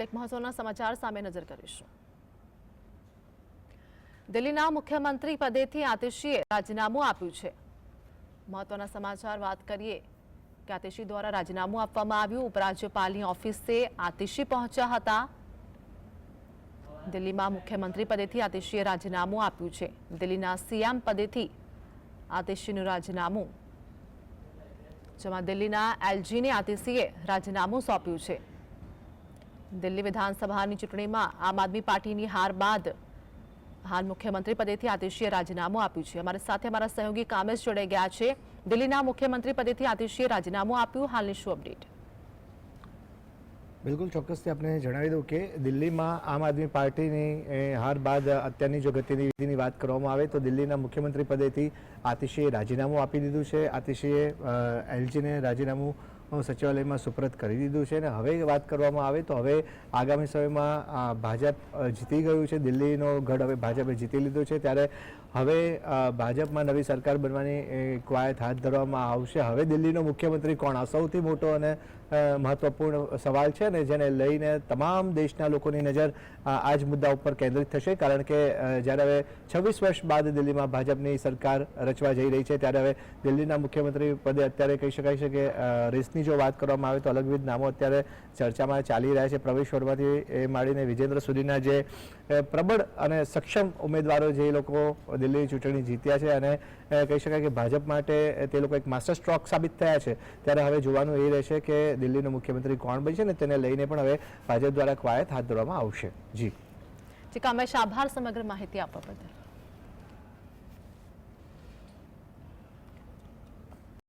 એક મહત્વના સમાચાર સામે નજર કરીશું। દિલ્હીના મુખ્યમંત્રી પદેથી આતિશીએ રાજીનામું આપ્યું છે। મહત્વના સમાચાર વાત કરીએ કે આતિશી દ્વારા રાજીનામું આપવામાં આવ્યું। ઉપરાજ્યપાલની ઓફિસે આતિશી પહોંચ્યા હતા। દિલ્હીમાં મુખ્યમંત્રી પદેથી આતિશીએ રાજીનામું આપ્યું છે। દિલ્હીના સીએમ પદેથી આતિશીનું રાજીનામું, જેમાં દિલ્હીના એલજીને આતિશીએ રાજીનામું સોંપ્યું છે। દિલ્હી વિધાનસભાની ચૂંટણીમાં આમ આદમી પાર્ટીની હાર બાદ હાલ મુખ્યમંત્રી પદેથી આતિશીએ રાજીનામું આપ્યું છે। અમારી સાથે અમારા સહયોગી કામેશ જોડાઈ ગયા છે। દિલ્હીના મુખ્યમંત્રી પદેથી આતિશીએ રાજીનામું આપ્યું, હાલની શું અપડેટ? બિલકુલ ચોક્કસથી આપણે જણાવી દઉં કે દિલ્હીમાં આમ આદમી પાર્ટીની હાર બાદ અત્યારની જો ગતિવિધિની વાત કરવામાં આવે તો દિલ્હીના મુખ્યમંત્રી પદેથી આતિશીએ રાજીનામું આપી દીધું છે। આતિશીએ એલજીને રાજીનામું સચિવાલયમાં સુપ્રત કરી દીધું છે અને હવે વાત કરવામાં આવે તો હવે આગામી સમયમાં ભાજપ જીતી ગયું છે। દિલ્હીનો ગઢ હવે ભાજપે જીતી લીધો છે, ત્યારે હવે ભાજપમાં નવી સરકાર બનવાની કવાયત હાથ ધરવામાં આવશે। હવે દિલ્હીનો મુખ્યમંત્રી કોણ, આ સૌથી મોટો અને મહત્વપૂર્ણ સવાલ છે અને જેને લઈને તમામ દેશના લોકોની નજર આ જ મુદ્દા ઉપર કેન્દ્રિત થશે, કારણ કે જ્યારે હવે 26 વર્ષ બાદ દિલ્હીમાં ભાજપની સરકાર રચવા જઈ રહી છે, ત્યારે હવે દિલ્હીના મુખ્યમંત્રી પદે અત્યારે કહી શકાય છે કે રેસની જો વાત કરવામાં આવે તો અલગવિધ નામો અત્યારે ચર્ચામાં ચાલી રહ્યા છે। પ્રવેશ વર્માથી માંડીને વિજેન્દ્ર સુધીના જે પ્રબળ અને સક્ષમ ઉમેદવારો જે લોકો દિલ્હી ચૂંટણી જીત્યા છે અને કહી શકાય કે ભાજપ માટે તે લોકો એક માસ્ટર સ્ટ્રોક સાબિત થયા છે, ત્યારે હવે જોવાનું એ રહેશે કે દિલ્હીનો મુખ્યમંત્રી કોણ બનશે ને તેને લઈને પણ હવે ભાજપ દ્વારા કવાયત હાથ ધરવામાં આવશે। જી કામેશ, આભાર સમગ્ર માહિતી આપવા બદલ।